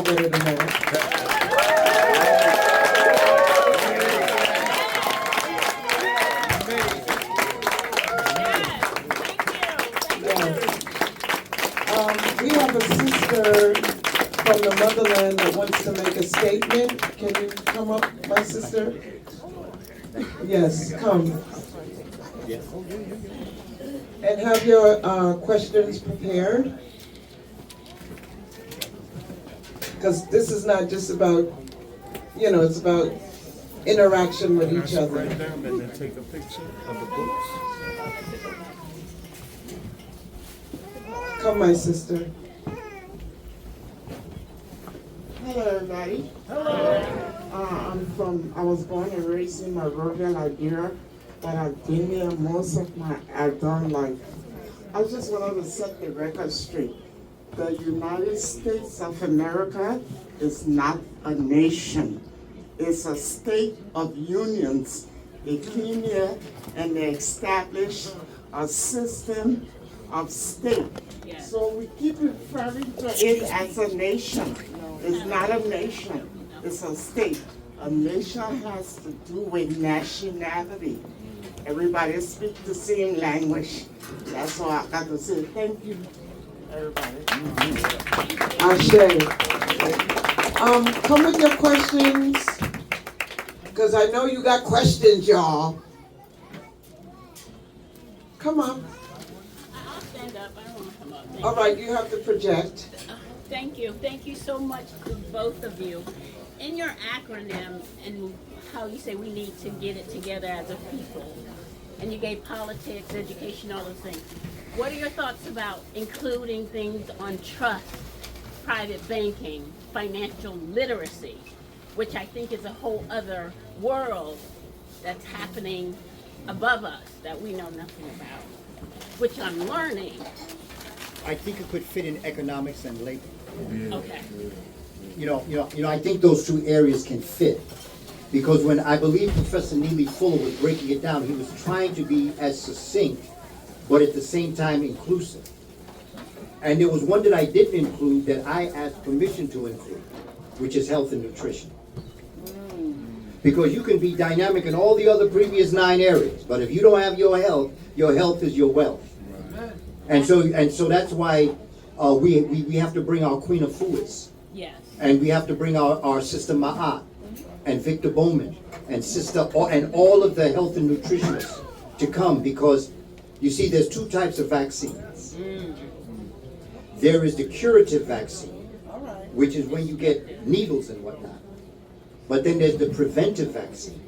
better than that. We have a sister from the motherland that wants to make a statement. Can you come up, my sister? Yes, come. And have your questions prepared. Because this is not just about, it's about interaction with each other. Write down and then take a picture of the books. Come, my sister. Hello, everybody. Hello. I was born and raised in Monrovia, Liberia, but I've been here most of my adult life. I just wanted to set the record straight. The United States of America is not a nation. It's a state of unions. They came here and they established a system of state. So we keep referring to it as a nation. It's not a nation, it's a state. A nation has to do with nationality. Everybody speaks the same language. That's all I got to say. Thank you, everybody. Ashe. Come with your questions, because I know you got questions, y'all. Come on. I'll stand up. I don't want to come up. All right, you have to project. Thank you. Thank you so much to both of you. In your acronym and how you say we need to get it together as a people, and you gave politics, education, all those things. What are your thoughts about including things on trust, private banking, financial literacy, which I think is a whole other world that's happening above us that we know nothing about, which I'm learning. I think it could fit in economics and labor. Okay. I think those two areas can fit. Because when I believe Professor Neely Fuller was breaking it down, he was trying to be as succinct, but at the same time inclusive. And there was one that I didn't include that I asked permission to include, which is health and nutrition. Because you can be dynamic in all the other previous 9 areas, but if you don't have your health is your wealth. And so that's why we have to bring our Queen of Fuas. Yes. And we have to bring our Sister Ma'at and Victor Bowman and all of the health and nutritionists to come, because you see there's 2 types of vaccines. There is the curative vaccine, which is when you get needles and whatnot. But then there's the preventive vaccine,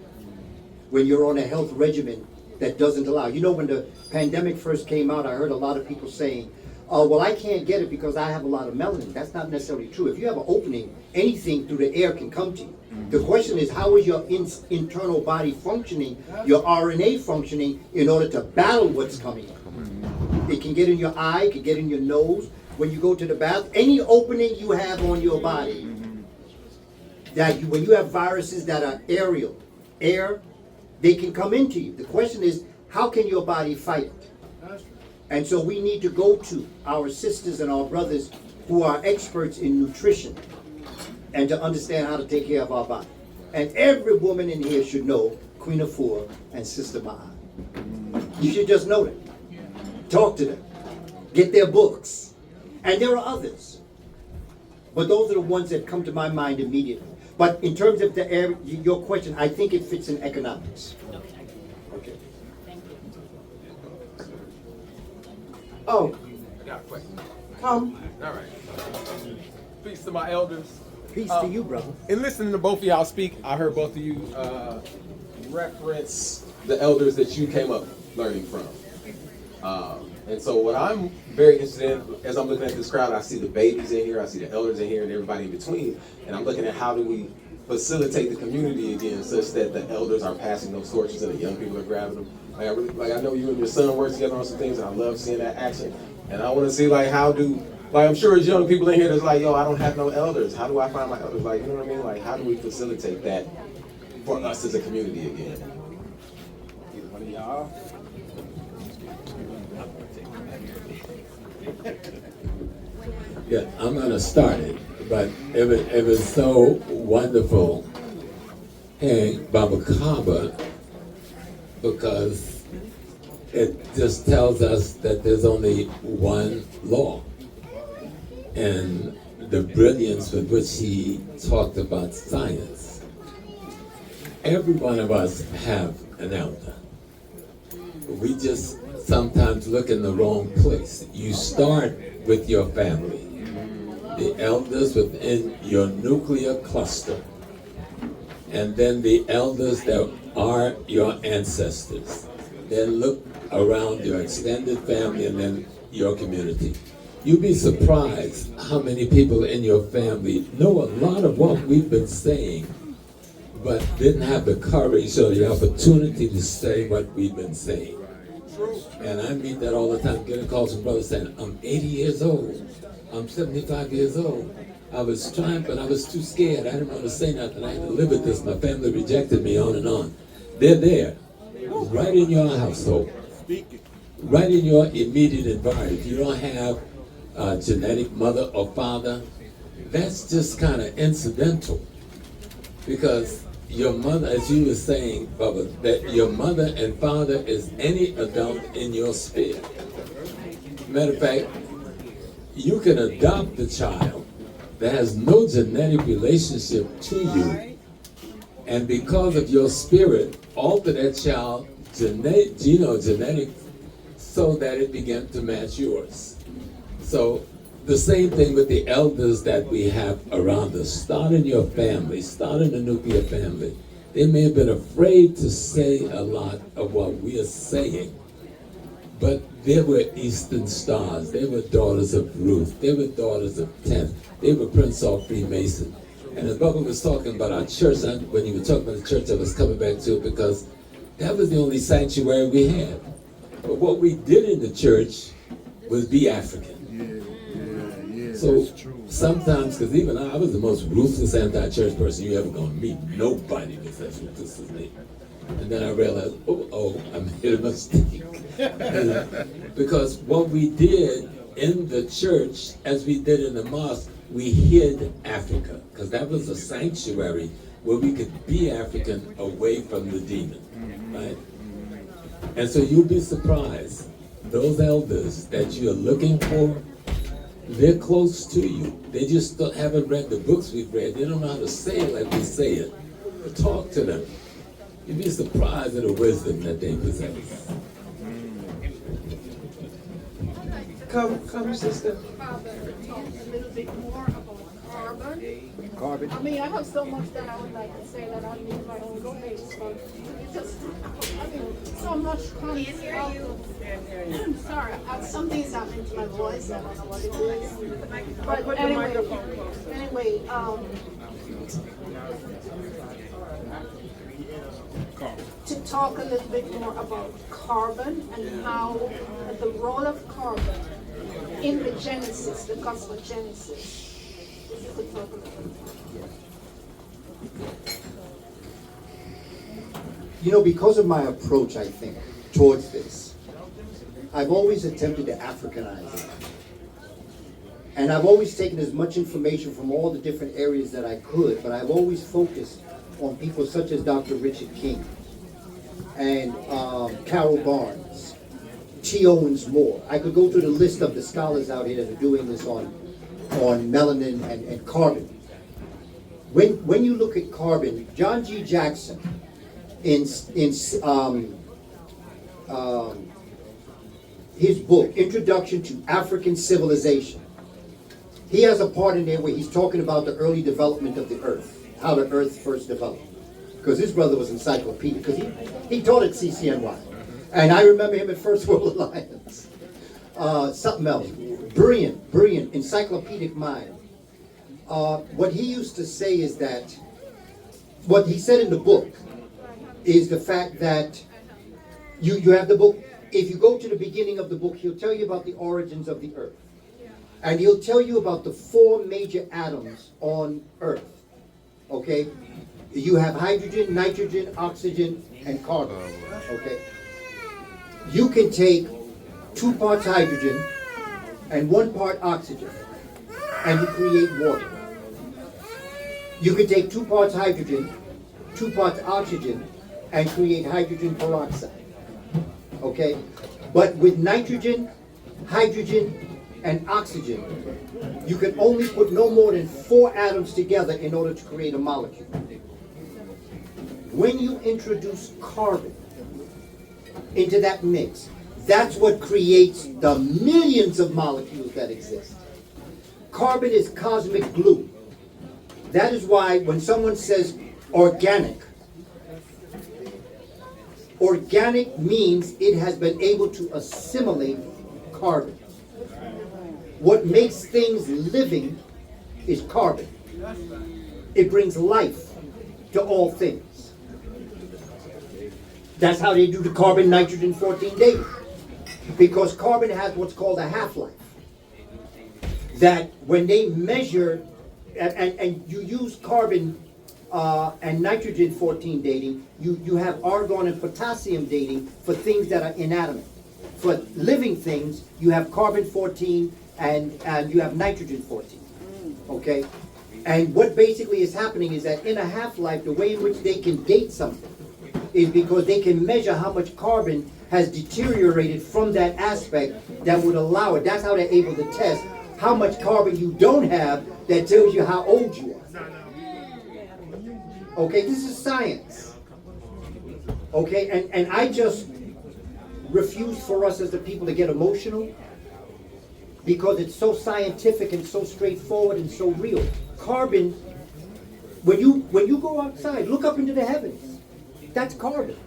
when you're on a health regimen that doesn't allow. When the pandemic first came out, I heard a lot of people saying, oh, well, I can't get it because I have a lot of melanin. That's not necessarily true. If you have an opening, anything through the air can come to you. The question is, how is your internal body functioning, your RNA functioning, in order to battle what's coming in? It can get in your eye, it can get in your nose. When you go to the bath, any opening you have on your body, when you have viruses that are air, they can come into you. The question is, how can your body fight it? And so we need to go to our sisters and our brothers who are experts in nutrition and to understand how to take care of our body. And every woman in here should know Queen Afua and Sister Ma'at. You should just know them. Talk to them. Get their books. And there are others. But those are the ones that come to my mind immediately. But in terms of your question, I think it fits in economics. Okay. Thank you. Oh, I got a question. come. All right. Peace to my elders. Peace to you, brother. In listening to both of y'all speak, I heard both of you reference the elders that you came up learning from. And so what I'm very interested in, as I'm looking at this crowd, I see the babies in here, I see the elders in here, and everybody in between. And I'm looking at how do we facilitate the community again, such that the elders are passing those torches and the young people are grabbing them. I know you and your son work together on some things, and I love seeing that action. And I want to see I'm sure as young people in here that's like, yo, I don't have no elders. How do I find my elders? You know what I mean? How do we facilitate that for us as a community again? Either one of y'all. Yeah, I'm gonna start it. But it was so wonderful hearing Baba Kaba, because it just tells us that there's only one law. And the brilliance with which he talked about science. Every one of us have an elder. We just sometimes look in the wrong place. You start with your family, the elders within your nuclear cluster, and then the elders that are your ancestors. Then look around your extended family and then your community. You'd be surprised how many people in your family know a lot of what we've been saying, but didn't have the courage or the opportunity to say what we've been saying. And I meet that all the time, getting calls from brothers saying, I'm 80 years old, I'm 75 years old. I was trying, but I was too scared. I didn't want to say nothing. I had to live with this. My family rejected me, on and on. They're there, right in your household, right in your immediate environment. If you don't have a genetic mother or father, that's just kind of incidental. Because your mother, as you were saying, Bubba, that your mother and father is any adult in your sphere. Matter of fact, you can adopt a child that has no genetic relationship to you, and because of your spirit, alter that child genetic so that it began to match yours. So the same thing with the elders that we have around us. Start in your family, start in the nuclear family. They may have been afraid to say a lot of what we are saying, but they were Eastern Stars, they were daughters of Ruth, they were daughters of Tenth, they were Prince of Freemason. And as Bubba was talking about our church, when you were talking about the church, I was coming back to it because that was the only sanctuary we had. But what we did in the church was be African. So sometimes, because even I was the most ruthless anti-church person you ever gonna meet. Nobody was as ruthless as me. And then I realized, I made a mistake. Because what we did in the church, as we did in the mosque, we hid Africa, because that was a sanctuary where we could be African away from the demon, right? And so you'll be surprised, those elders that you're looking for, they're close to you. They just haven't read the books we've read. They don't know how to say it like we say it. But talk to them. You'd be surprised at the wisdom that they possess. Come, sister. Talk a little bit more about carbon. I mean, I have so much that I would like to say that I need my own space, but it's just, I mean, so much comes out. Sorry, something's happening to my voice. I don't know what it is. But anyway, to talk a little bit more about carbon and how the role of carbon in the Genesis, the cosmogenesis. If you could talk a little bit. You know, because of my approach, I think, towards this, I've always attempted to Africanize it. And I've always taken as much information from all the different areas that I could, but I've always focused on people such as Dr. Richard King and Carol Barnes, T. Owens Moore. I could go through the list of the scholars out here that are doing this on melanin and carbon. When you look at carbon, John G. Jackson, in his book, Introduction to African Civilization, he has a part in there where he's talking about the early development of the earth, how the earth first developed. Because his brother was encyclopedic, because he taught at CCNY. And I remember him at First World Alliance. Something else, brilliant, encyclopedic mind. What he used to say is that, what he said in the book, is the fact that you have the book. If you go to the beginning of the book, he'll tell you about the origins of the earth. And he'll tell you about the 4 major atoms on earth. Okay? You have hydrogen, nitrogen, oxygen, and carbon. Okay? You can take 2 parts hydrogen and 1 part oxygen, and you create water. You could take 2 parts hydrogen, 2 parts oxygen, and create hydrogen peroxide. Okay? But with nitrogen, hydrogen, and oxygen, you can only put no more than 4 atoms together in order to create a molecule. When you introduce carbon into that mix, that's what creates the millions of molecules that exist. Carbon is cosmic glue. That is why when someone says organic, organic means it has been able to assimilate carbon. What makes things living is carbon. It brings life to all things. That's how they do the carbon nitrogen 14 dating. Because carbon has what's called a half-life. That when they measure, and you use carbon and nitrogen 14 dating, you have argon and potassium dating for things that are inanimate. For living things, you have carbon 14 and you have nitrogen 14. Okay? And what basically is happening is that in a half-life, the way in which they can date something is because they can measure how much carbon has deteriorated from that aspect that would allow it. That's how they're able to test how much carbon you don't have that tells you how old you are. Okay, this is science. Okay, and I just refuse for us as the people to get emotional because it's so scientific and so straightforward and so real. Carbon, when you go outside, look up into the heavens. That's carbon.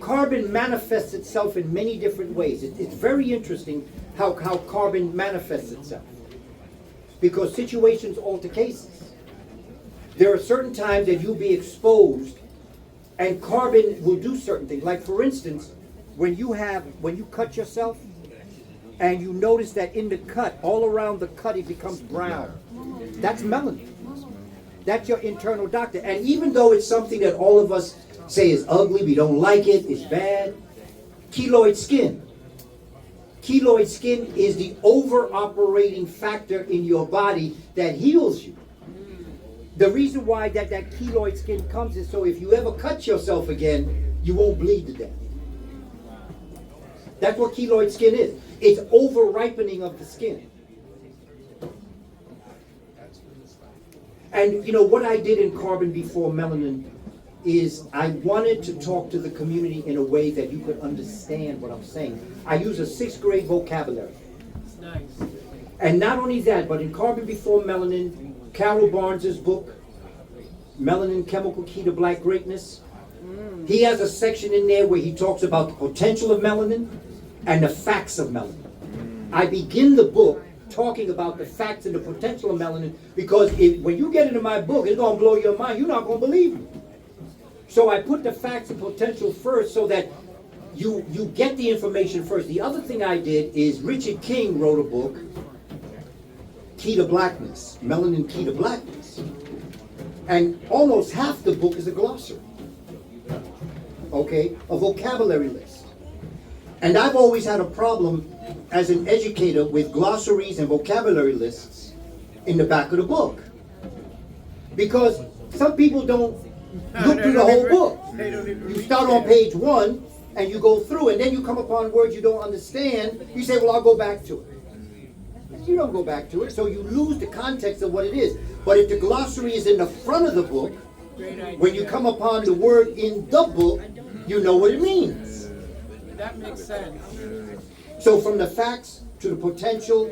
Carbon manifests itself in many different ways. It's very interesting how carbon manifests itself. Because situations alter cases. There are certain times that you'll be exposed and carbon will do certain things. Like for instance, when you cut yourself and you notice that in the cut, all around the cut it becomes brown. That's melanin. That's your internal doctor. And even though it's something that all of us say is ugly, we don't like it, it's bad, keloid skin. Keloid skin is the over-operating factor in your body that heals you. The reason why that keloid skin comes is so if you ever cut yourself again, you won't bleed to death. That's what keloid skin is. It's over-ripening of the skin. And you know what I did in Carbon Before Melanin is I wanted to talk to the community in a way that you could understand what I'm saying. I use a 6th grade vocabulary. Nice. And not only that, but in Carbon Before Melanin, Carol Barnes's book, Melanin, Chemical Key to Black Greatness, he has a section in there where he talks about the potential of melanin and the facts of melanin. I begin the book talking about the facts and the potential of melanin because when you get into my book, it's going to blow your mind. You're not going to believe me. So I put the facts and potential first so that you get the information first. The other thing I did is Richard King wrote a book, Key to Blackness, Melanin Key to Blackness. And almost half the book is a glossary. Okay, a vocabulary list. And I've always had a problem as an educator with glossaries and vocabulary lists in the back of the book. Because some people don't look through the whole book. You start on page 1 and you go through and then you come upon words you don't understand. You say, well, I'll go back to it. You don't go back to it, so you lose the context of what it is. But if the glossary is in the front of the book, when you come upon the word in the book, you know what it means. That makes sense. So from the facts to the potential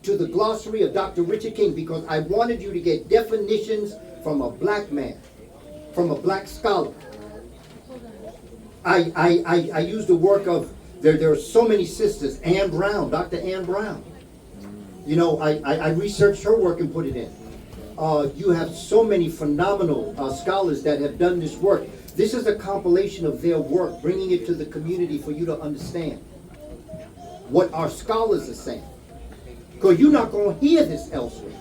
to the glossary of Dr. Richard King, because I wanted you to get definitions from a black man, from a black scholar. I used the work of, there are so many sisters, Ann Brown, Dr. Ann Brown. You know, I researched her work and put it in. You have so many phenomenal scholars that have done this work. This is a compilation of their work, bringing it to the community for you to understand what our scholars are saying. Because you're not going to hear this elsewhere.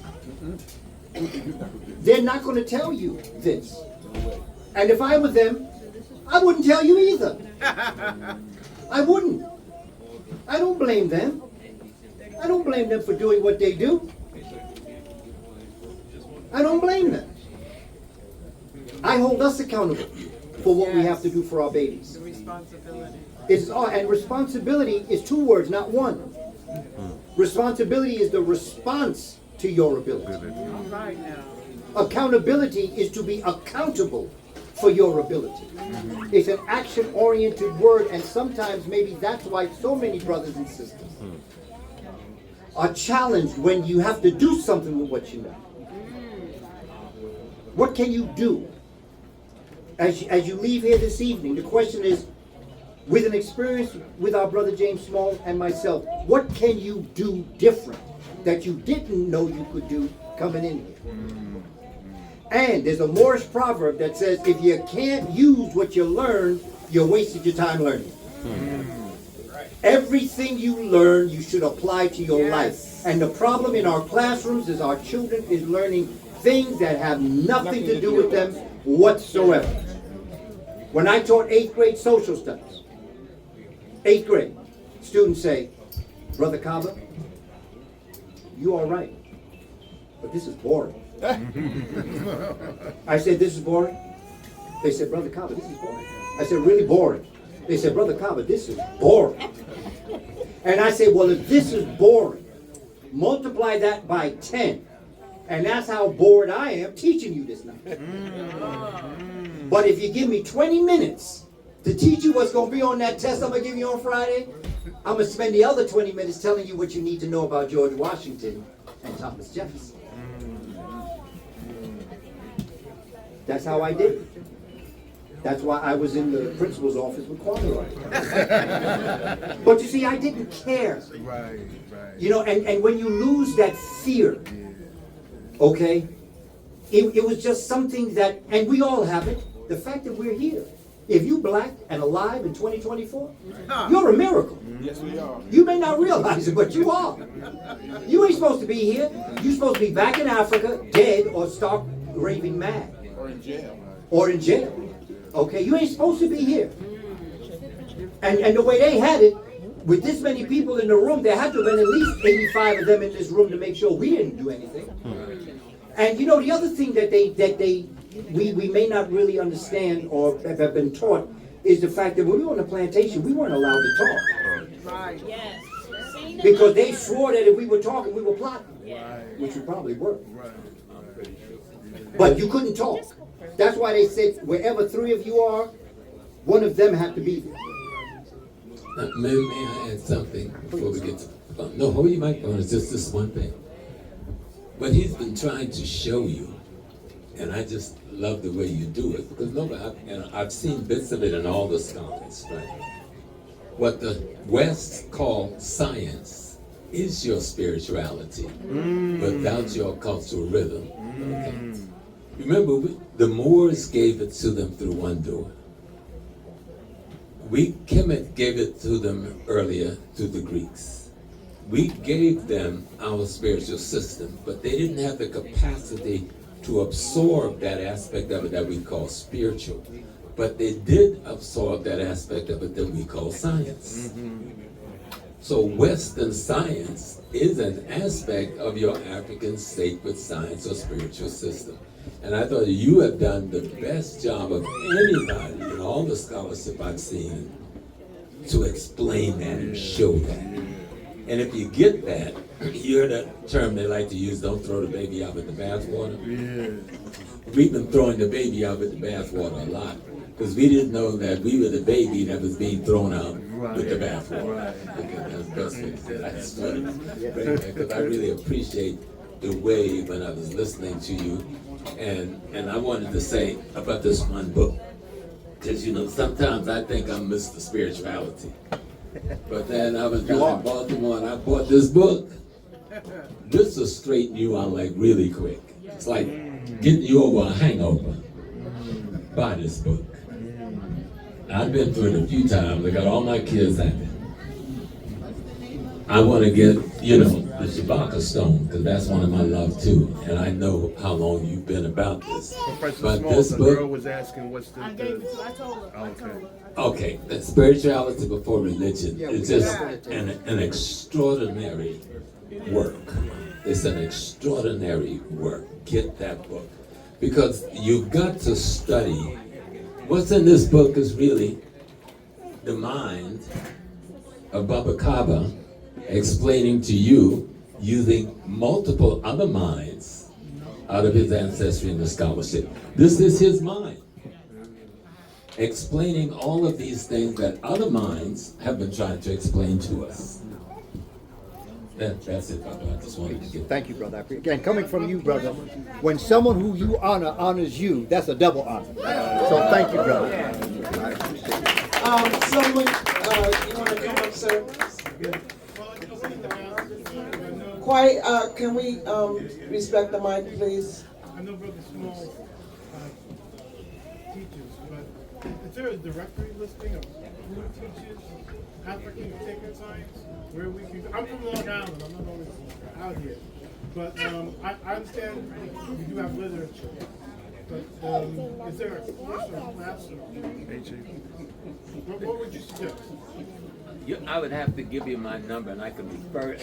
They're not going to tell you this. And if I were them, I wouldn't tell you either. I wouldn't. I don't blame them. I don't blame them for doing what they do. I don't blame them. I hold us accountable for what we have to do for our babies. The responsibility. And responsibility is two words, not one. Responsibility is the response to your ability. All right now. Accountability is to be accountable for your ability. It's an action-oriented word, and sometimes maybe that's why so many brothers and sisters are challenged when you have to do something with what you know. What can you do? As you leave here this evening, the question is, with an experience with our brother James Smalls and myself, what can you do different that you didn't know you could do coming in here? And there's a Moorish proverb that says, if you can't use what you learned, you wasted your time learning. Everything you learn, you should apply to your life. And the problem in our classrooms is our children is learning things that have nothing to do with them whatsoever. When I taught 8th grade social studies, 8th grade, students say, Brother Kaba, you all right, but this is boring. I said, this is boring? They said, Brother Kaba, this is boring. I said, really boring? They said, Brother Kaba, this is boring. And I said, well, if this is boring, multiply that by 10. And that's how bored I am teaching you this now. But if you give me 20 minutes to teach you what's going to be on that test I'm going to give you on Friday, I'm going to spend the other 20 minutes telling you what you need to know about George Washington and Thomas Jefferson. That's how I did it. That's why I was in the principal's office with Kwame. But you see, I didn't care. Right. You know, and when you lose that fear, okay, it was just something that, and we all have it, the fact that we're here. If you black and alive in 2024, you're a miracle. Yes, we are. You may not realize it, but you are. You ain't supposed to be here. You're supposed to be back in Africa, dead or stark raving mad. Or in jail. Or in jail. Okay, you ain't supposed to be here. And the way they had it, with this many people in the room, there had to have been at least 85 of them in this room to make sure we didn't do anything. And you know, the other thing that we may not really understand or have been taught is the fact that when we were on the plantation, we weren't allowed to talk. Right. Yes. Because they swore that if we were talking, we were plotting. Which we probably were. But you couldn't talk. That's why they said wherever 3 of you are, one of them had to be there. May I add something before we get to... no, hold your microphone. It's just this one thing. But he's been trying to show you, and I just love the way you do it, because I've seen bits of it in all the scholars, right? What the West call science is your spirituality without your cultural rhythm. Okay. Remember, the Moors gave it to them through one door. Kemet gave it to them earlier through the Greeks. We gave them our spiritual system, but they didn't have the capacity to absorb that aspect of it that we call spiritual. But they did absorb that aspect of it that we call science. So Western science is an aspect of your African sacred science or spiritual system. And I thought you have done the best job of anybody in all the scholarship I've seen to explain that and show that. And if you get that, you heard that term they like to use, don't throw the baby out with the bathwater. We've been throwing the baby out with the bathwater a lot, because we didn't know that we were the baby that was being thrown out with the bathwater. Okay, that's the best way to say that. That's funny. Because I really appreciate the way when I was listening to you. And I wanted to say about this one book, because you know, sometimes I think I'm Mr. Spirituality. But then I was down in Baltimore and I bought this book. This will straighten you out like really quick. It's like getting you over a hangover. Buy this book. I've been through it a few times. I got all my kids at it. I want to get, the Shabaka stone, because that's one of my love too. And I know how long you've been about this. Professor But Smalls, this the book, girl was asking what's the... I gave it to her. I told her. okay, the spirituality before religion is just an extraordinary work. It's an extraordinary work. Get that book. because you've got to study. What's in this book is really the mind of Baba Kaba explaining to you using multiple other minds out of his ancestry and the scholarship. This is his mind, explaining all of these things that other minds have been trying to explain to us. That's it, Papa. I just wanted to get Thank you, brother. Again, coming from you, brother, when someone who you honor honors you, that's a double honor. So thank you, brother. Someone, you want to come up, sir? Quiet, can we respect the mic, please? I know Brother Smalls teaches, but is there a directory listing of who teaches African sacred science? Where we can, I'm from Long Island, I'm not always out here. But I understand you do have literature. But is there a course or a class or what would you suggest? I would have to give you my number, and I could refer.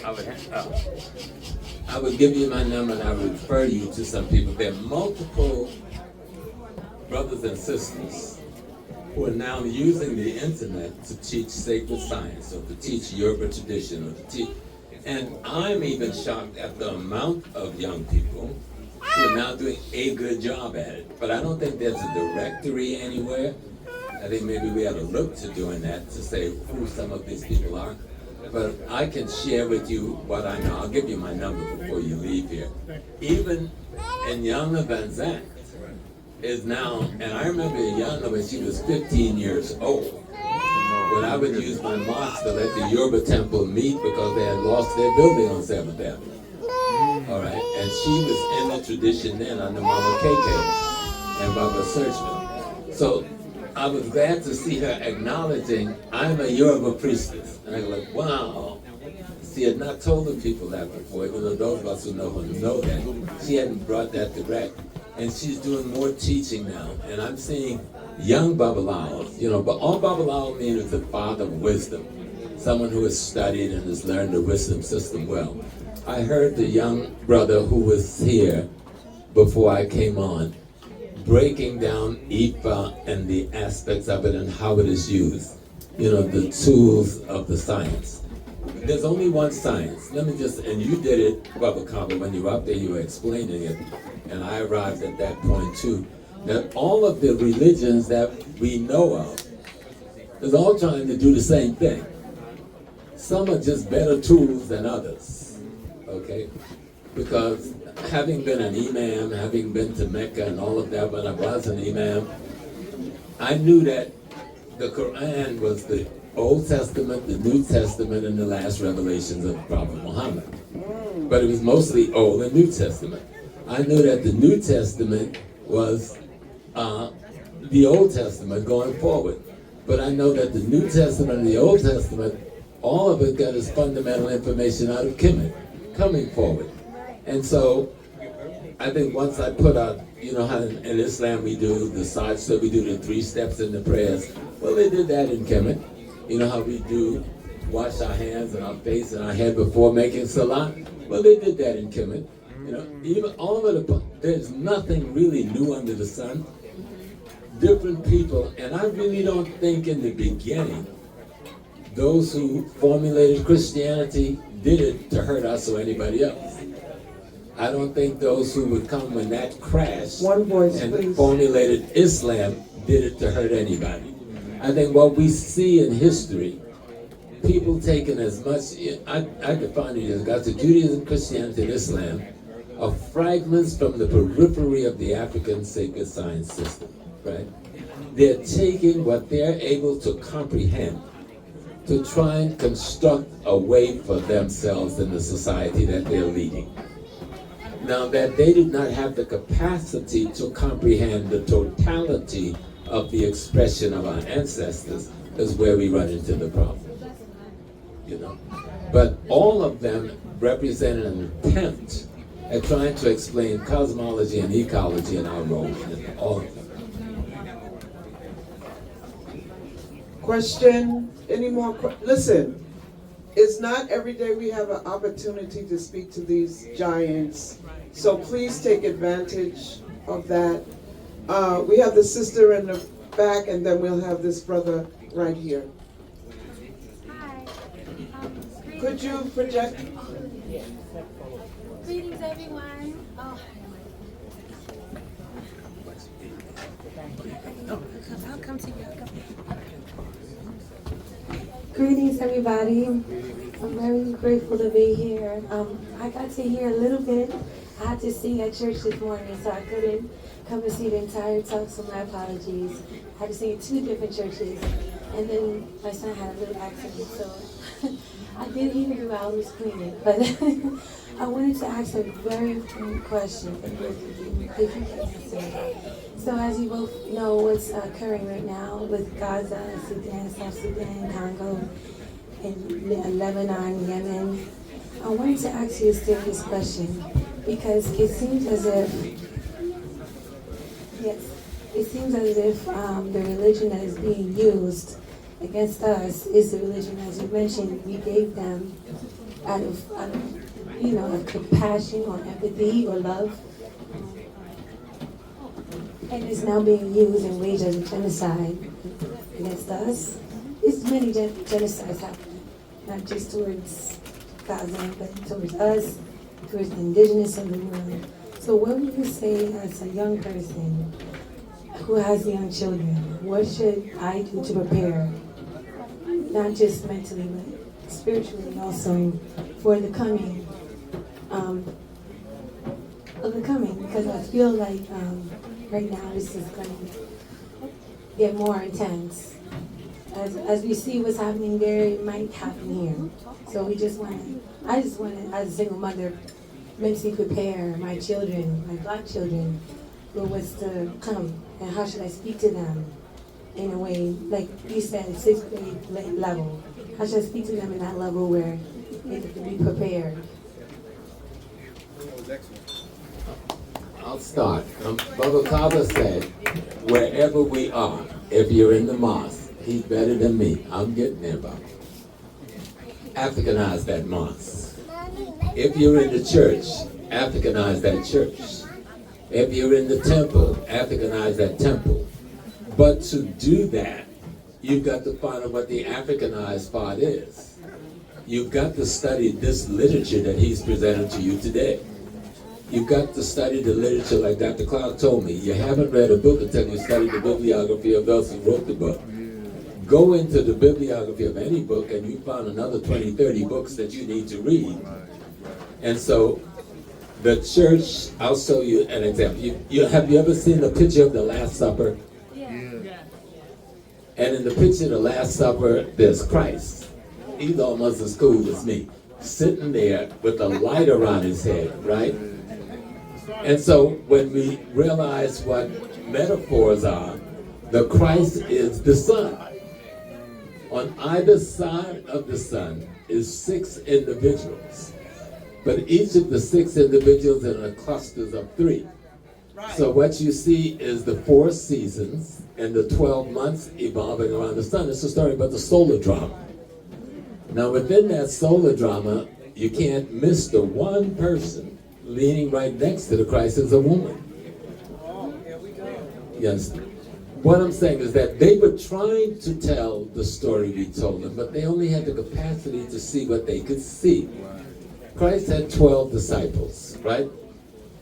I would give you my number, and I would refer you to some people. There are multiple brothers and sisters who are now using the internet to teach sacred science, or to teach Yoruba tradition, or to teach. And I'm even shocked at the amount of young people who are now doing a good job at it. But I don't think there's a directory anywhere. I think maybe we ought to look to doing that to say who some of these people are. But I can share with you what I know. I'll give you my number before you leave here. Even Inyana Van Zandt is now, and I remember Inyana when she was 15 years old, when I would use my mosque to let the Yoruba temple meet because they had lost their building on 7th Avenue. All right, and she was in the tradition then under Mama KK and Baba Searchman. So I was glad to see her acknowledging, I'm a Yoruba priestess. And I go like, wow. She had not told the people that before, even though those of us who know that. She hadn't brought that direct. And she's doing more teaching now. And I'm seeing young Babalaos, but all Babalao means is the father of wisdom. Someone who has studied and has learned the wisdom system well. I heard the young brother who was here before I came on, breaking down Ifa and the aspects of it and how it is used. The tools of the science. There's only one science. Let me and you did it, Baba Kaba, when you were up there, you were explaining it, and I arrived at that point too, that all of the religions that we know of is all trying to do the same thing. Some are just better tools than others, okay? Because having been an imam, having been to Mecca and all of that when I was an imam, I knew that the Quran was the Old Testament, the New Testament, and the last revelations of Prophet Muhammad. But it was mostly Old and New Testament. I knew that the New Testament was the Old Testament going forward. But I know that the New Testament and the Old Testament, all of it got its fundamental information out of Kamene, coming forward. And so, I think once I put out, how in Islam we do the side, so we do the 3 steps in the prayers. Well, they did that in Kamene. How we do wash our hands and our face and our head before making salah. Well, they did that in Kamene. Even all of it, there's nothing really new under the sun. Different people, and I really don't think in the beginning, those who formulated Christianity did it to hurt us or anybody else. I don't think those who would come when that crashed and formulated Islam did it to hurt anybody. I think what we see in history, people taking as much, I define it as got to Judaism, Christianity, and Islam, are fragments from the periphery of the African sacred science system, right? They're taking what they're able to comprehend to try and construct a way for themselves in the society that they're leading. Now that they did not have the capacity to comprehend the totality of the expression of our ancestors is where we run into the problem, But all of them represent an attempt at trying to explain cosmology and ecology and our role in all of them. Question? Any more? Listen, it's not every day we have an opportunity to speak to these giants. So please take advantage of that. We have the sister in the back, and then we'll have this brother right here. Hi. Could you project? Greetings, everyone. Oh. I'll come to you. Greetings, everybody. I'm very grateful to be here. I got to hear a little bit. I had to sing at church this morning, so I couldn't come and see the entire talk, so my apologies. I had to sing at 2 different churches, and then my son had a little accident, so I did hear you while I was cleaning. But I wanted to ask a very important question for both of you, if you can answer. So as you both know what's occurring right now with Gaza, Sudan, South Sudan, Congo, and Lebanon, Yemen, I wanted to ask you a serious question because it seems as if, the religion that is being used against us is the religion, as you mentioned, we gave them out of compassion or empathy or love. And it's now being used and waged as a genocide against us. There's many genocides happening, not just towards Gaza, but towards us, towards the indigenous of the world. So what would you say as a young person who has young children, what should I do to prepare, not just mentally, but spiritually also, for the coming, because I feel like right now this is going to get more intense. As we see what's happening there, it might happen here. So I just want to, as a single mother, mentally prepare my children, my black children, for what's to come, and how should I speak to them in a way, like you said, 6th grade level. How should I speak to them in that level where they can be prepared? I'll start. Baba Kaba said, wherever we are, if you're in the mosque, he's better than me. I'm getting there, Baba. Africanize that mosque. If you're in the church, Africanize that church. If you're in the temple, Africanize that temple. But to do that, you've got to find out what the Africanized part is. You've got to study this literature that he's presented to you today. You've got to study the literature like Dr. Clark told me. You haven't read a book until you study the bibliography of those who wrote the book. Go into the bibliography of any book and you find another 20, 30 books that you need to read. And so the church, I'll show you an example. Have you ever seen the picture of the Last Supper? Yeah. And in the picture of the Last Supper, there's Christ. He's almost as cool as me, sitting there with a light around his head, right? And so when we realize what metaphors are, the Christ is the sun. On either side of the sun is 6 individuals. But each of the 6 individuals are in clusters of 3. Right. So what you see is the 4 seasons and the 12 months evolving around the sun. It's a story about the solar drama. Now within that solar drama, you can't miss the one person leaning right next to the Christ is a woman. Yes. What I'm saying is that they were trying to tell the story we told them, but they only had the capacity to see what they could see. Christ had 12 disciples, right?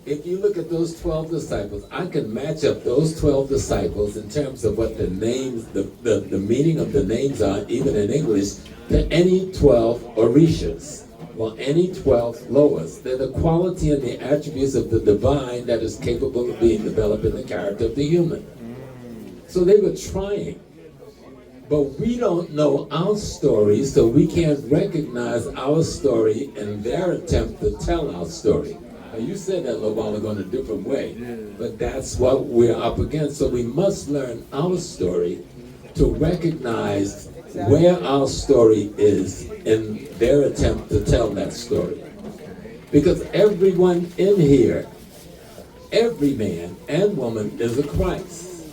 If you look at those 12 disciples, I can match up those 12 disciples in terms of what the names, the meaning of the names are, even in English, to any 12 Orishas. Well, any 12 Loas. They're the quality and the attributes of the divine that is capable of being developed in the character of the human. So they were trying. But we don't know our story, so we can't recognize our story in their attempt to tell our story. Now, you said that a little while ago in a different way, but that's what we're up against. So we must learn our story to recognize where our story is in their attempt to tell that story. Because everyone in here, every man and woman is a Christ.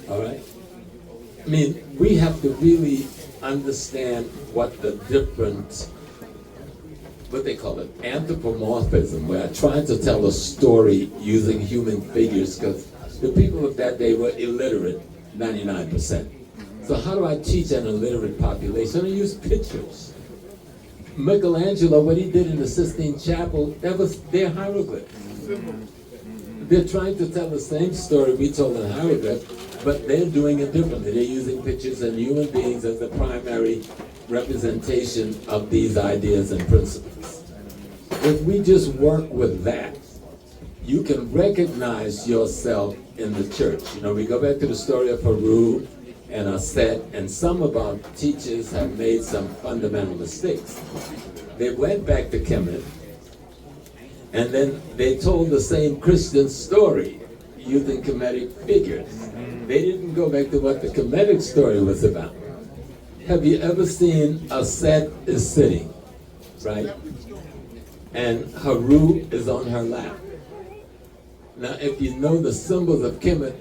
All right? I mean, we have to really understand what the different what they call it, anthropomorphism, where I tried to tell a story using human figures, because the people of that day were illiterate, 99%. So how do I teach an illiterate population? I use pictures. Michelangelo, what he did in the Sistine Chapel, that was their hieroglyphs. They're trying to tell the same story we told in hieroglyphs, but they're doing it differently. They're using pictures and human beings as the primary representation of these ideas and principles. If we just work with that, you can recognize yourself in the church. You know, we go back to the story of Haru and Aset, and some of our teachers have made some fundamental mistakes. They went back to Kemet, and then they told the same Christian story using Kemetic figures. They didn't go back to what the Kemetic story was about. Have you ever seen Aset is sitting, right? And Haru is on her lap. Now, if you know the symbols of Kemet,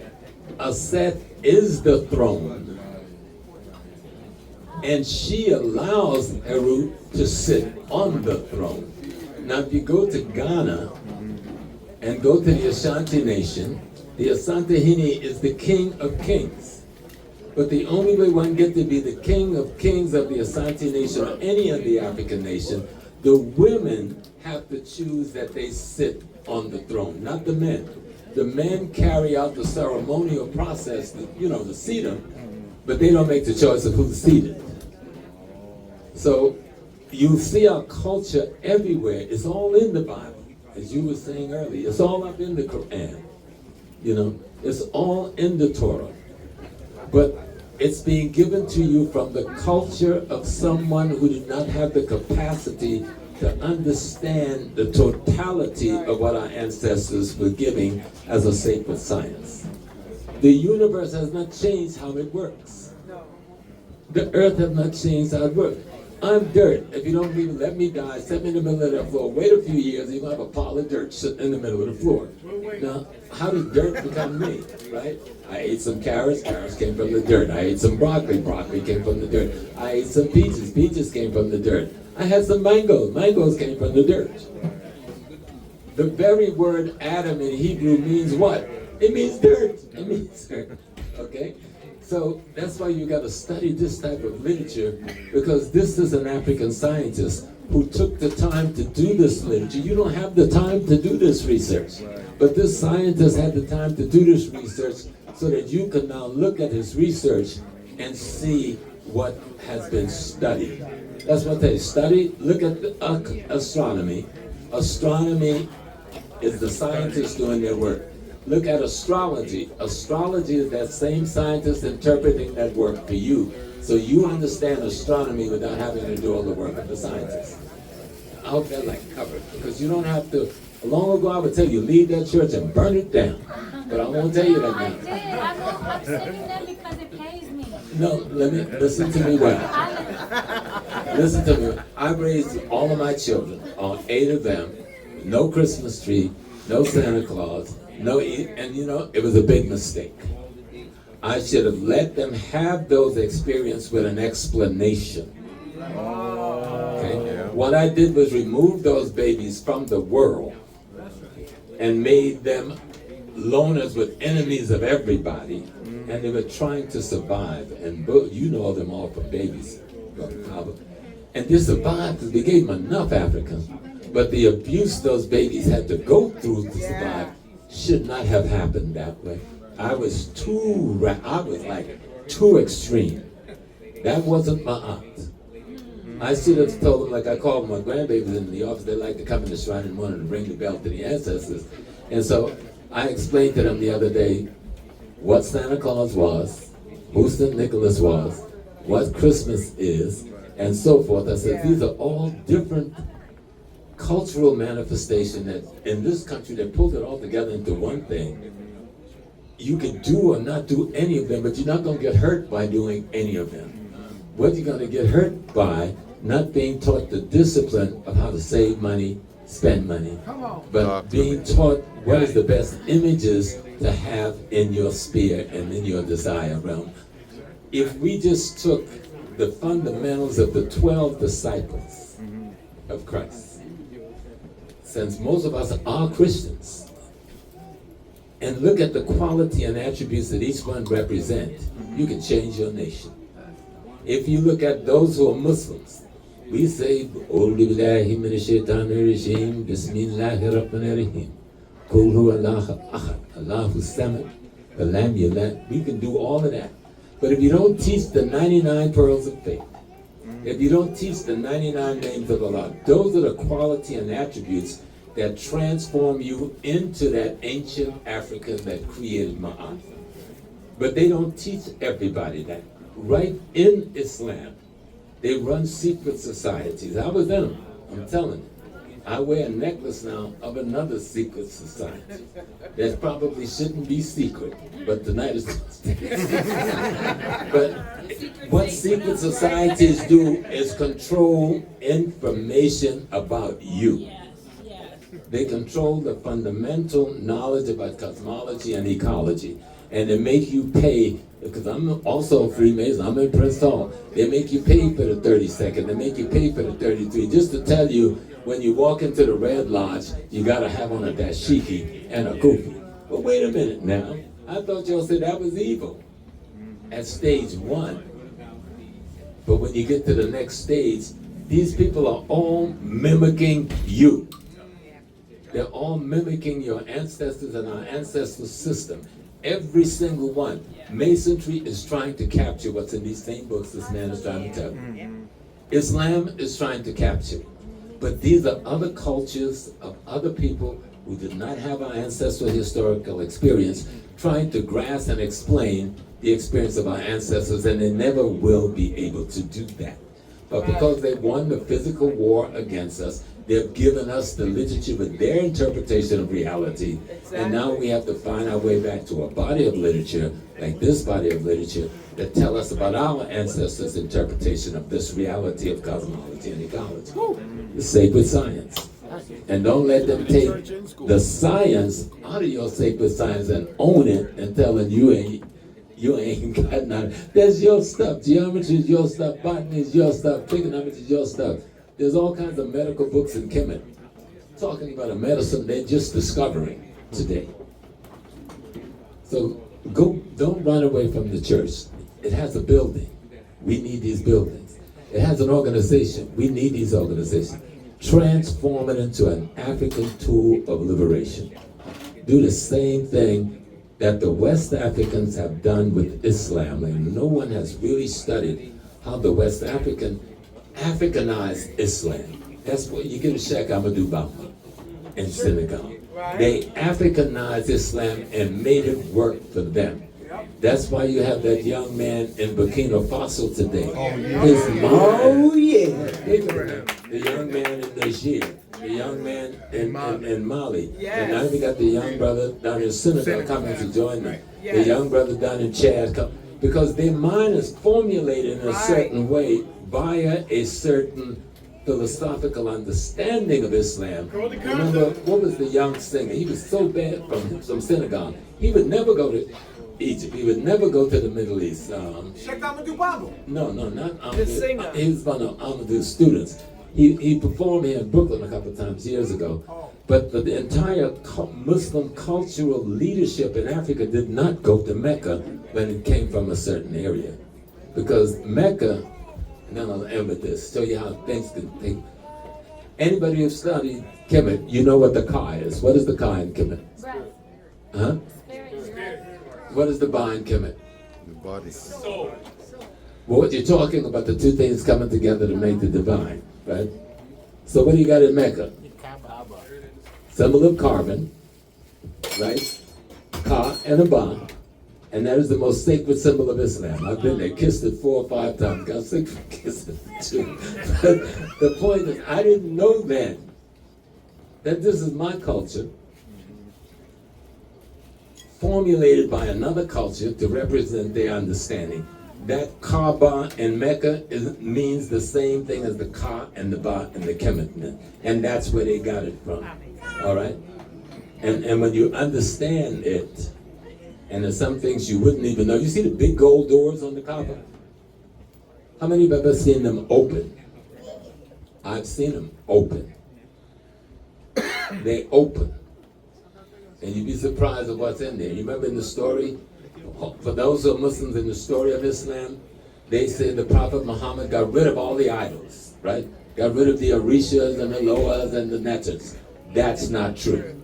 Aset is the throne, and she allows Haru to sit on the throne. Now, if you go to Ghana and go to the Ashanti nation, the Asantehene is the king of kings. But the only way one gets to be the king of kings of the Asante nation or any of the African nation, the women have to choose that they sit on the throne, not the men. The men carry out the ceremonial process, to seat them, but they don't make the choice of who's seated. So you see our culture everywhere. It's all in the Bible, as you were saying earlier. It's all up in the Quran. It's all in the Torah. But it's being given to you from the culture of someone who did not have the capacity to understand the totality of what our ancestors were giving as a sacred science. The universe has not changed how it works. The earth has not changed how it works. I'm dirt. If you don't believe it, let me die. Set me in the middle of the floor. Wait a few years, you're going to have a pile of dirt sitting in the middle of the floor. Now, how does dirt become me, right? I ate some carrots came from the dirt. I ate some broccoli came from the dirt. I ate some peaches came from the dirt. I had some mangoes came from the dirt. The very word Adam in Hebrew means what? It means dirt. It means dirt, okay? So that's why you got to study this type of literature, because this is an African scientist who took the time to do this literature. You don't have the time to do this research, but this scientist had the time to do this research so that you can now look at his research and see what has been studied. That's what they study. Look at the, astronomy. Astronomy is the scientists doing their work. Look at astrology. Astrology is that same scientist interpreting that work for you. So you understand astronomy without having to do all the work of the scientist. I hope that covered, because you don't have to. Long ago I would tell you, leave that church and burn it down. But I won't tell you that now. I did. I'm sitting there because it pays me. No, listen to me well. Listen to me. I raised all of my children, all 8 of them, no Christmas tree, no Santa Claus, it was a big mistake. I should have let them have those experiences with an explanation. Okay? What I did was remove those babies from the world and made them loners with enemies of everybody, and they were trying to survive. And you know them all from babies, and they survived because we gave them enough Africans. But the abuse those babies had to go through to survive should not have happened that way. I was too extreme. That wasn't my aunt. I should have told them, like I called my grandbabies in the office, they like to come in the shrine and wanted to ring the bell to the ancestors. And so I explained to them the other day what Santa Claus was, who St. Nicholas was, what Christmas is, and so forth. I said, these are all different cultural manifestation that in this country they pulled it all together into one thing. You can do or not do any of them, but you're not going to get hurt by doing any of them. What you're going to get hurt by, not being taught the discipline of how to save money, spend money, but being taught what is the best images to have in your sphere and in your desire realm. If we just took the fundamentals of the 12 disciples of Christ, since most of us are Christians, and look at the quality and attributes that each one represent, you can change your nation. If you look at those who are Muslims, we say, Bismillahirrahmanirrahim, Kul hu Allahu ahad, Allahu samad, Lam yalid. We can do all of that. But if you don't teach the 99 pearls of faith, if you don't teach the 99 names of Allah, those are the quality and attributes that transform you into that ancient African that created Ma'at. But they don't teach everybody that. Right in Islam, they run secret societies. I was in them, I'm telling you. I wear a necklace now of another secret society that probably shouldn't be secret, but tonight is But what secret societies do is control information about you. They control the fundamental knowledge about cosmology and ecology, and they make you pay. Because I'm also a Freemason, I'm in Prince Hall. They make you pay for the 32nd, they make you pay for the 33, just to tell you when you walk into the Red Lodge, you gotta have on a dashiki and a kufi. But wait a minute now, I thought y'all said that was evil at stage 1. But when you get to the next stage, these people are all mimicking you. They're all mimicking your ancestors and our ancestral system. Every single one. Masonry is trying to capture what's in these same books this man is trying to tell you. Islam is trying to capture. But these are other cultures of other people who did not have our ancestral historical experience trying to grasp and explain the experience of our ancestors, and they never will be able to do that. But because they won the physical war against us, they've given us the literature with their interpretation of reality. And now we have to find our way back to a body of literature, like this body of literature, that tell us about our ancestors' interpretation of this reality of cosmology and ecology. The sacred science. And don't let them take the science out of your sacred science and own it and tell them you ain't got none. That's your stuff. Geometry is your stuff. Botany is your stuff. Trigonometry is your stuff. There's all kinds of medical books in Kamene talking about a medicine they're just discovering today. So don't run away from the church. It has a building. We need these buildings. It has an organization. We need these organizations. Transform it into an African tool of liberation. Do the same thing that the West Africans have done with Islam. And no one has really studied how the West Africanized Islam. That's what you get a check Amadou Bamba in Senegal. They Africanized Islam and made it work for them. That's why you have that young man in Burkina Faso today. His mom, the young man in Niger, the young man in Mali, and now we got the young brother down in Senegal coming to join them. The young brother down in Chad, because their mind is formulated in a certain way via a certain philosophical understanding of Islam. Remember, what was the young singer? He was so bad from Senegal. He would never go to Egypt. He would never go to the Middle East. Sheikh Amadou Bamba. No, not Amadou. He was one of Amadou's students. He performed here in Brooklyn a couple of times years ago. But the entire Muslim cultural leadership in Africa did not go to Mecca when it came from a certain area. Because Mecca, and then I'll end with this, show you how things can think. Anybody who's studied Kemet, you know what the Ka is. What is the Ka in Kemet? Huh? What is the Ba in Kemet? The body. Well, what you're talking about, the two things coming together to make the divine, right? So what do you got in Mecca? Symbol of carbon, right? Ka and a Ba. And that is the most sacred symbol of Islam. I've been there, kissed it 4 or 5 times. Got sick from kissing it too. But the point is, I didn't know then that this is my culture, formulated by another culture to represent their understanding. That Kaaba in Mecca means the same thing as the Ka and the Ba and the Kemet. And that's where they got it from. All right? And when you understand it, and there's some things you wouldn't even know. You see the big gold doors on the Kaaba? How many of you have ever seen them open? I've seen them open. they open. And you'd be surprised at what's in there. You remember in the story, for those who are Muslims in the story of Islam, they say the Prophet Muhammad got rid of all the idols, right? Got rid of the Orishas and the Loas and the Netas. That's not true.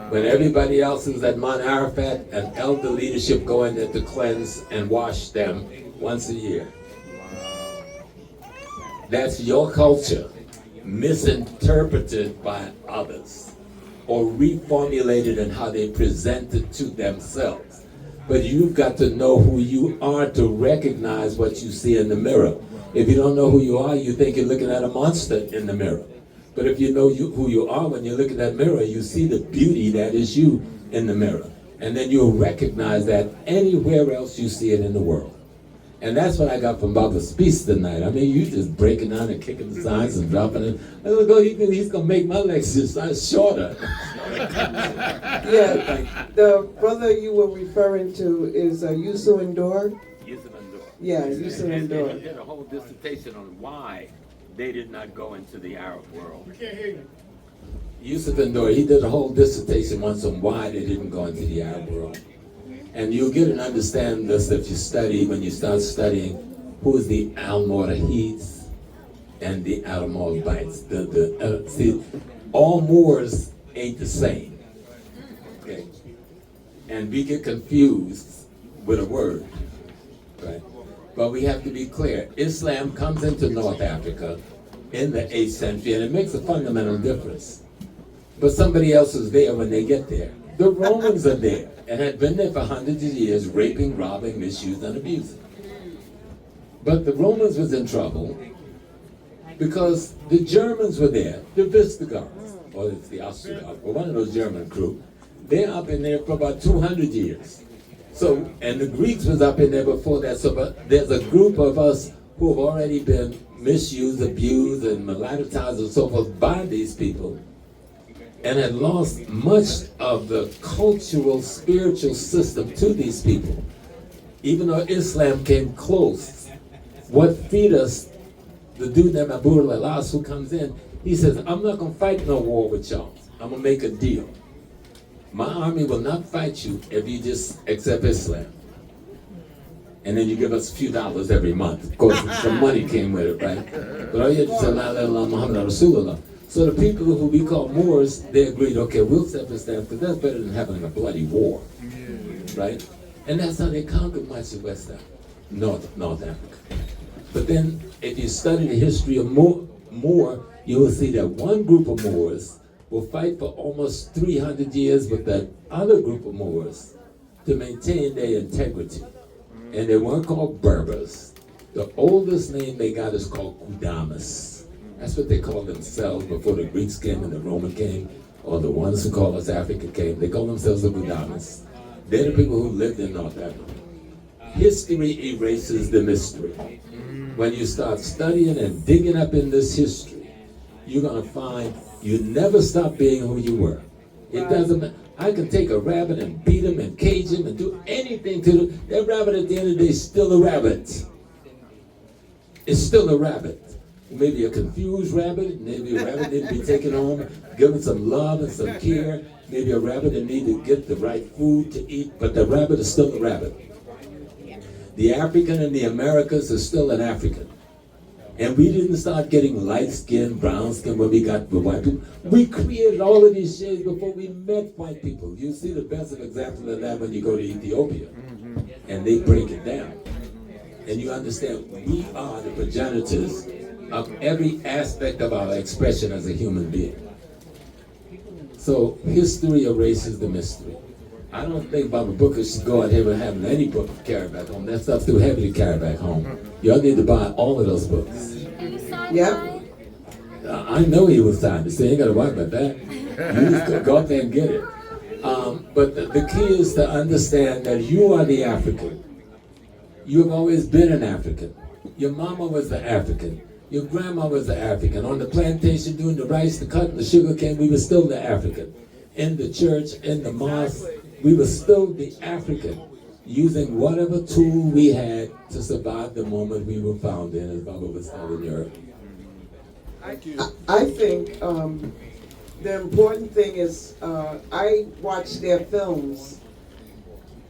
When everybody else is at Mount Arafat, an elder leadership go in there to cleanse and wash them once a year. That's your culture, misinterpreted by others, or reformulated in how they present it to themselves. But you've got to know who you are to recognize what you see in the mirror. If you don't know who you are, you think you're looking at a monster in the mirror. But if you know who you are, when you look at that mirror, you see the beauty that is you in the mirror. And then you'll recognize that anywhere else you see it in the world. And that's what I got from Baba's speech tonight. I mean, you just breaking down and kicking the signs and dropping it. I was like, oh, he's going to make my lectures shorter. Yeah, the brother you were referring to is Yusuf Endor. Yusuf Endor. Yeah, Yusuf Endor. He did a whole dissertation on why they did not go into the Arab world. We can't hear you. Yusuf Endor, he did a whole dissertation once on why they didn't go into the Arab world. And you'll get an understanding this if you study, when you start studying, who's the Almorahids and the Almorabites. See, all Moors ain't the same. Okay? And we get confused with a word. Right? But we have to be clear. Islam comes into North Africa in the 8th century, and it makes a fundamental difference. But somebody else is there when they get there. The Romans are there and had been there for hundreds of years, raping, robbing, misusing, and abusing. But the Romans was in trouble because the Germans were there, the Visigoths, or it's the Ostrogoths, or one of those German crew. They're up in there for about 200 years. So, and the Greeks was up in there before that. So, but there's a group of us who have already been misused, abused, and mulattoized and so forth by these people, and had lost much of the cultural, spiritual system to these people. Even though Islam came close, what feed us, the dude named Abu al-Alas who comes in, he says, I'm not gonna fight no war with y'all. I'm gonna make a deal. My army will not fight you if you just accept Islam. And then you give us a few dollars every month. Of course, some money came with it, right? But all you have to say, La ilaha illallah Muhammad Rasulullah. So the people who we call Moors, they agreed, okay, we'll accept Islam because that's better than having a bloody war, right? And that's how they conquered much of West Africa, North Africa. But then, if you study the history of Moor, you will see that one group of Moors will fight for almost 300 years with that other group of Moors to maintain their integrity. And they weren't called Berbers. The oldest name they got is called Kudamas. That's what they called themselves before the Greeks came and the Roman came, or the ones who call us Africa came. They call themselves the Kudamas. They're the people who lived in North Africa. History erases the mystery. When you start studying and digging up in this history, you're going to find you never stop being who you were. It doesn't matter. I can take a rabbit and beat him and cage him and do anything to him. That rabbit at the end of the day is still a rabbit. It's still a rabbit. Maybe a confused rabbit, maybe a rabbit didn't be taken home, given some love and some care. Maybe a rabbit that needed to get the right food to eat, but the rabbit is still a rabbit. The African in the Americas is still an African. And we didn't start getting light skin, brown skin when we got the white people. We created all of these shades before we met white people. You see the best of example of that when you go to Ethiopia. And they break it down. And you understand we are the progenitors of every aspect of our expression as a human being. So history erases the mystery. I don't think Baba Booker should go out here and have any book to carry back home. That stuff's too heavy to carry back home. Y'all need to buy all of those books. Yep. I know he was signed, so you ain't got to worry about that. You just go out there and get it. But the key is to understand that you are the African. You've always been an African. Your mama was the African. Your grandma was the African. On the plantation doing the rice, the cotton, the sugar cane, we were still the African. In the church, in the mosque, we were still the African, using whatever tool we had to survive the moment we were found in, as Baba was telling you. I think the important thing is, I watch their films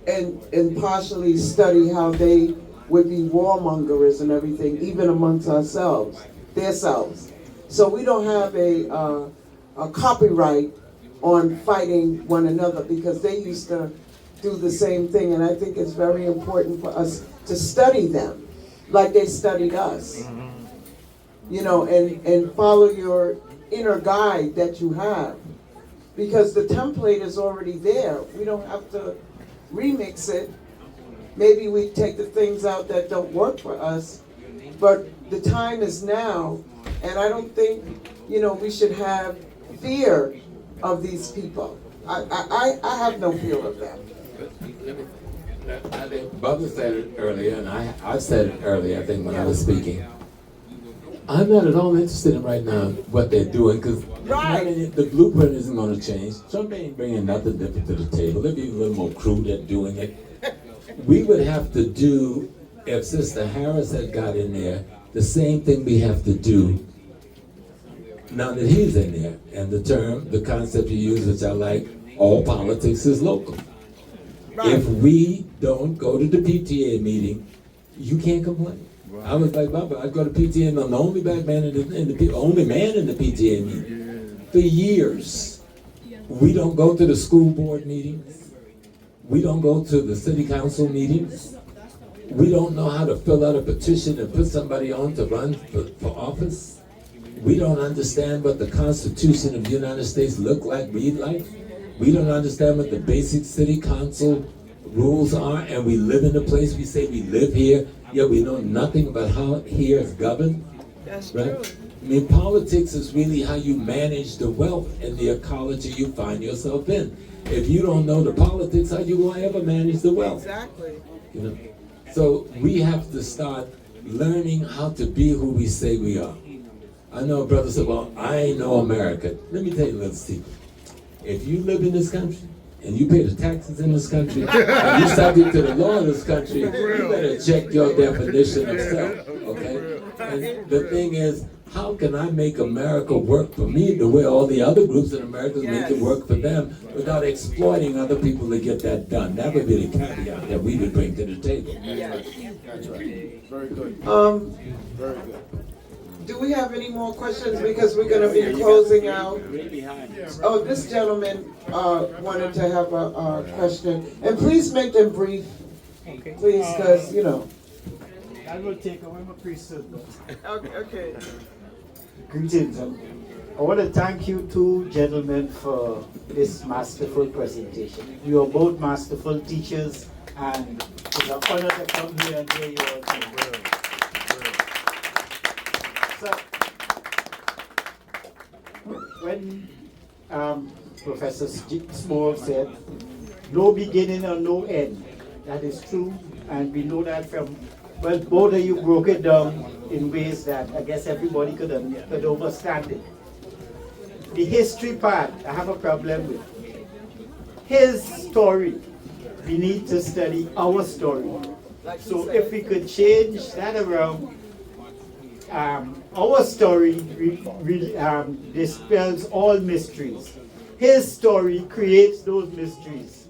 and partially study how they would be warmongers and everything, even amongst ourselves, themselves. So we don't have a copyright on fighting one another because they used to do the same thing, and I think it's very important for us to study them like they studied us. You know, and follow your inner guide that you have, because the template is already there. We don't have to remix it. Maybe we take the things out that don't work for us, but the time is now, and I don't think, you know, we should have fear of these people. I have no fear of them. I think Bubba said it earlier, and I said it earlier, I think, when I was speaking. I'm not at all interested in right now what they're doing, because the blueprint isn't going to change. Trump ain't bringing nothing different to the table. They'll be a little more crude at doing it. We would have to do, if Sister Harris had got in there, the same thing we have to do now that he's in there. And the concept you use, which I like, all politics is local. If we don't go to the PTA meeting, you can't complain. I was like, Baba, I go to PTA, and I'm the only black man only man in the PTA meeting for years. We don't go to the school board meetings. We don't go to the city council meetings. We don't know how to fill out a petition and put somebody on to run for office. We don't understand what the Constitution of the United States read like. We don't understand what the basic city council rules are, and we live in a place, we say we live here, yet we know nothing about how here is governed. That's right? true. I mean, politics is really how you manage the wealth and the ecology you find yourself in. If you don't know the politics, how you gonna ever manage the wealth? Exactly. You know? So we have to start learning how to be who we say we are. I know a brother said, well, I know America. Let me tell you a little secret. If you live in this country, and you pay the taxes in this country, and you subject to the law of this country, you better check your definition of self, okay? And the thing is, how can I make America work for me the way all the other groups in America make it work for them without exploiting other people to get that done? That would be the caveat that we would bring to the table. That's right. Very good. Very good. Do we have any more questions? Because we're gonna be closing out. Oh, this gentleman wanted to have a question. And please make them brief, please, because, you know. I will take away my priesthood. Okay. Greetings. I want to thank you two gentlemen for this masterful presentation. You are both masterful teachers, and it's an honor to come here and hear you all talk. So, when Professor Smalls said, no beginning or no end, that is true, and we know that from, well, both of you broke it down in ways that I guess everybody could understand it. The history part, I have a problem with. His story, we need to study our story. So if we could change that around, our story dispels all mysteries. His story creates those mysteries.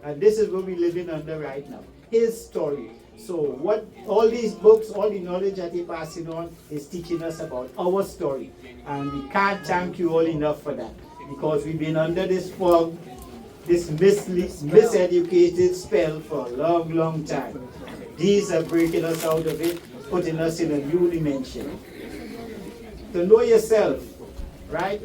And this is what we're living under right now. His story. So what all these books, all the knowledge that he's passing on is teaching us about our story. And we can't thank you all enough for that. Because we've been under this fog, this miseducated spell for a long, long time. These are breaking us out of it, putting us in a new dimension. To know yourself, right?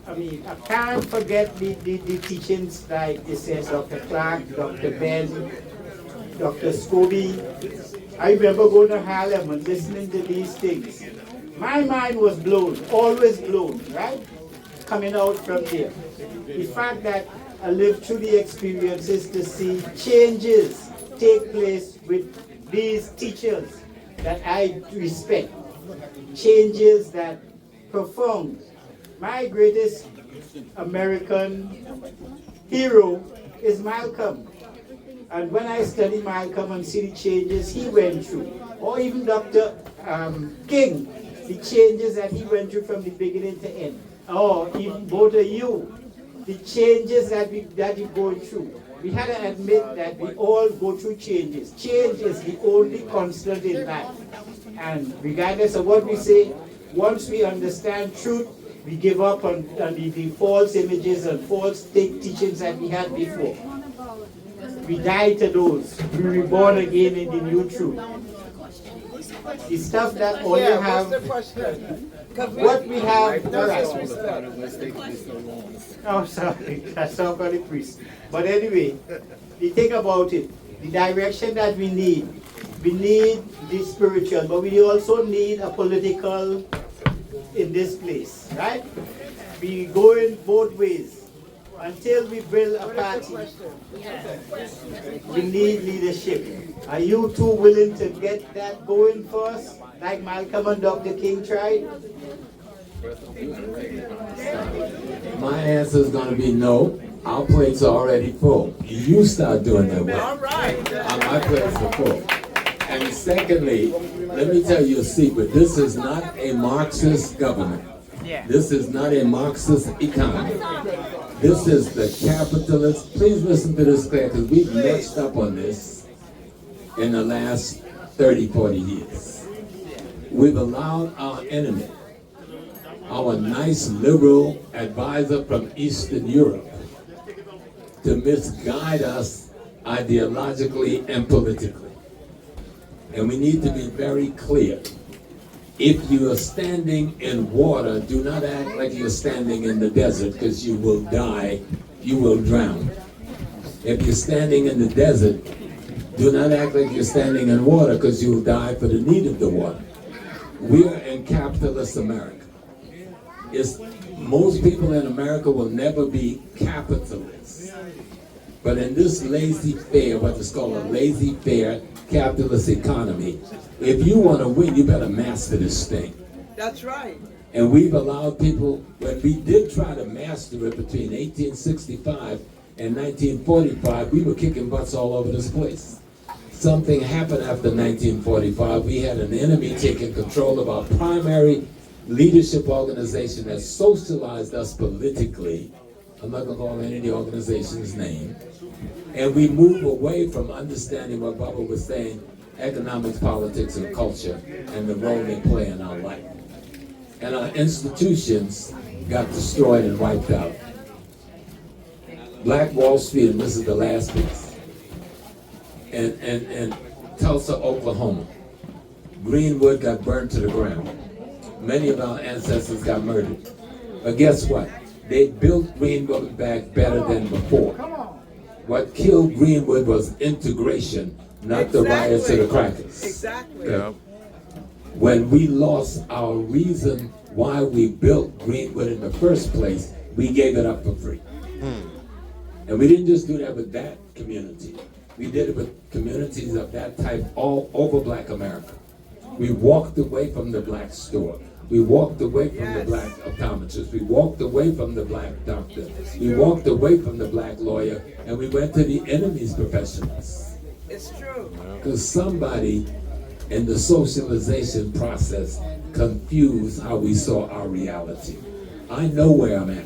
I mean, I can't forget the teachings like it says Dr. Clark, Dr. Ben, Dr. Scobie. I remember going to Harlem and listening to these things. My mind was blown, always blown, right? Coming out from there. The fact that I lived through the experiences to see changes take place with these teachers that I respect. Changes that profound. My greatest American hero is Malcolm. And when I study Malcolm and see the changes he went through, or even Dr. King, the changes that he went through from the beginning to end, or even both of you, the changes that you're going through. We had to admit that we all go through changes. Change is the only constant in life. And regardless of what we say, once we understand truth, we give up on the false images and false teachings that we had before. We die to those. We reborn again in the new truth. The stuff that only have what we have. Oh, sorry, that's not for the priest. But anyway, the thing about it, the direction that we need the spiritual, but we also need a political in this place, right? We go in both ways. Until we build a party, we need leadership. Are you two willing to get that going for us, like Malcolm and Dr. King tried? My answer is going to be no. Our plates are already full. You start doing that work. All right. My plates are full. And secondly, let me tell you a secret. This is not a Marxist government. This is not a Marxist economy. This is the capitalist. Please listen to this clear, because we've messed up on this in the last 30, 40 years. We've allowed our enemy, our nice liberal advisor from Eastern Europe, to misguide us ideologically and politically. And we need to be very clear. If you are standing in water, do not act like you're standing in the desert, because you will die, you will drown. If you're standing in the desert, do not act like you're standing in water, because you will die for the need of the water. We're in capitalist America. Most people in America will never be capitalists. But in this laissez-faire, what is called a laissez-faire capitalist economy, if you want to win, you better master this thing. That's right. And we've allowed people, when we did try to master it between 1865 and 1945, we were kicking butts all over this place. Something happened after 1945. We had an enemy taking control of our primary leadership organization that socialized us politically. I'm not going to call any of the organization's name. And we move away from understanding what BOBO was saying, economics, politics, and culture, and the role they play in our life. And our institutions got destroyed and wiped out. Black Wall Street, and this is the last piece, and Tulsa, Oklahoma. Greenwood got burned to the ground. Many of our ancestors got murdered. But guess what? They built Greenwood back better than before. What killed Greenwood was integration, not the riots or the crackers. Exactly. Yeah. When we lost our reason why we built Greenwood in the first place, we gave it up for free. And we didn't just do that with that community. We did it with communities of that type all over Black America. We walked away from the black store. We walked away from the black optometrist. We walked away from the black doctor. We walked away from the black lawyer, and we went to the enemy's professionals. It's true. Because somebody in the socialization process confused how we saw our reality. I know where I'm at.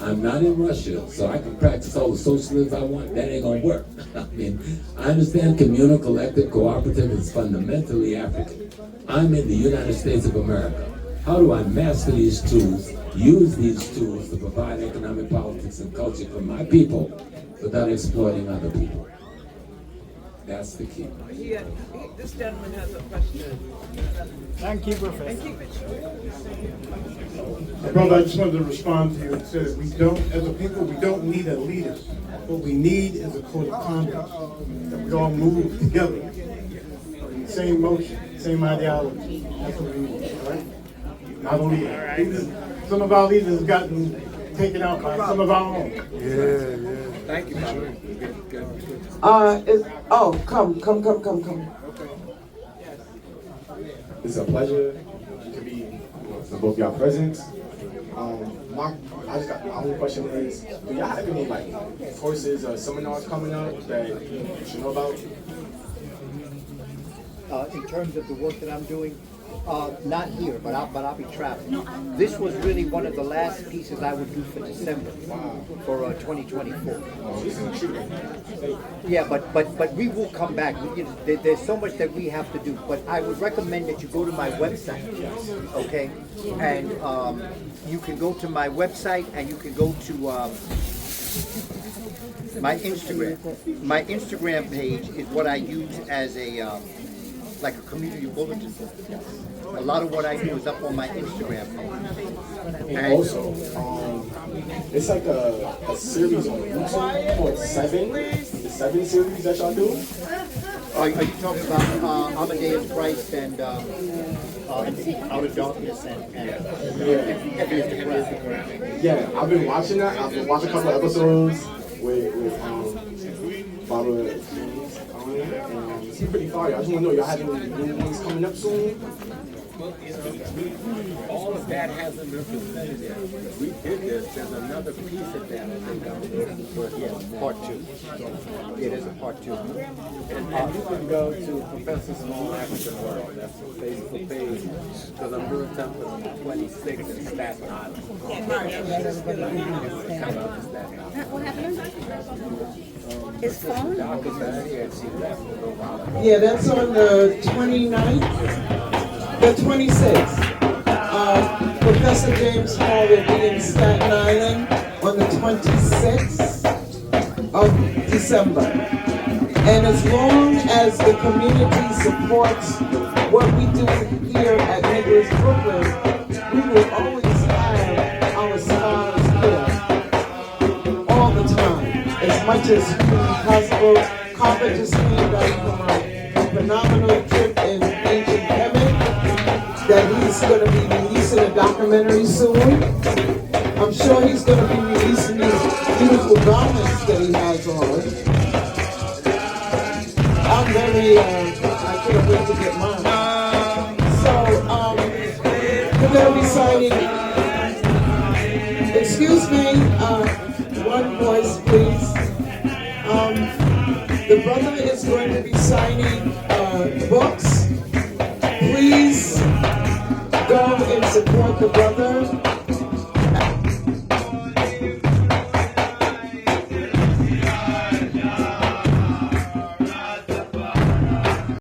I'm not in Russia, so I can practice all the socialism I want. That ain't gonna work. I mean, I understand communal, collective, cooperative is fundamentally African. I'm in the United States of America. How do I master these tools, use these tools to provide economic, politics, and culture for my people without exploiting other people? That's the key. This gentleman has a question. Thank you, Professor. And keep it short. Brother, I just wanted to respond to you and say that we don't, as a people, we don't need a leader. What we need is a code of conduct, that we all move together. Same motion, same ideology. That's what we need, all right? Not a leader. Some of our leaders have gotten taken out by some of our own. Thank you, brother. Come. It's a pleasure to be for both y'all present. My only question is, do y'all have any courses or seminars coming up that you should know about? In terms of the work that I'm doing, Not here, but I'll be traveling. This was really one of the last pieces I would do for December, for 2024. Yeah, but we will come back. There's so much that we have to do. But I would recommend that you go to my website, okay? And you can go to my website, and you can go to my Instagram. My Instagram page is what I use as a like a community bulletin board. A lot of what I do is up on my Instagram page. And also, it's like a series on YouTube called Seven. The Seven series that y'all do. Are you talking about Amadeus Christ and Out of Darkness and Yeah, I've been watching that. I've been watching a couple of episodes with Baba James on it, and it's pretty fire. I just want to know, y'all have any new ones coming up soon? Well, all of that hasn't been presented yet. We did this, there's another piece of that I think I'm part 2. Yeah, there's a part 2. And you can go to Professor Smalls African World. That's the Facebook page. Because I'm doing something on the 26th in Staten Island. What happened? His phone? Yeah, that's on the 29th. The 26th. Professor James Hall will be in Staten Island on the 26th of December. And as long as the community supports what we do here at Nicholas Brooklyn, we will always have our scholars here all the time, as much as humanly possible. Carver just came back from a phenomenal trip in ancient Kamene that he's going to be releasing a documentary soon. I'm sure he's going to be releasing these beautiful garments that he has on. I'm very, I can't wait to get mine. So, we're going to be signing, excuse me, one voice please. The brother is going to be signing books. Please go and support the brother.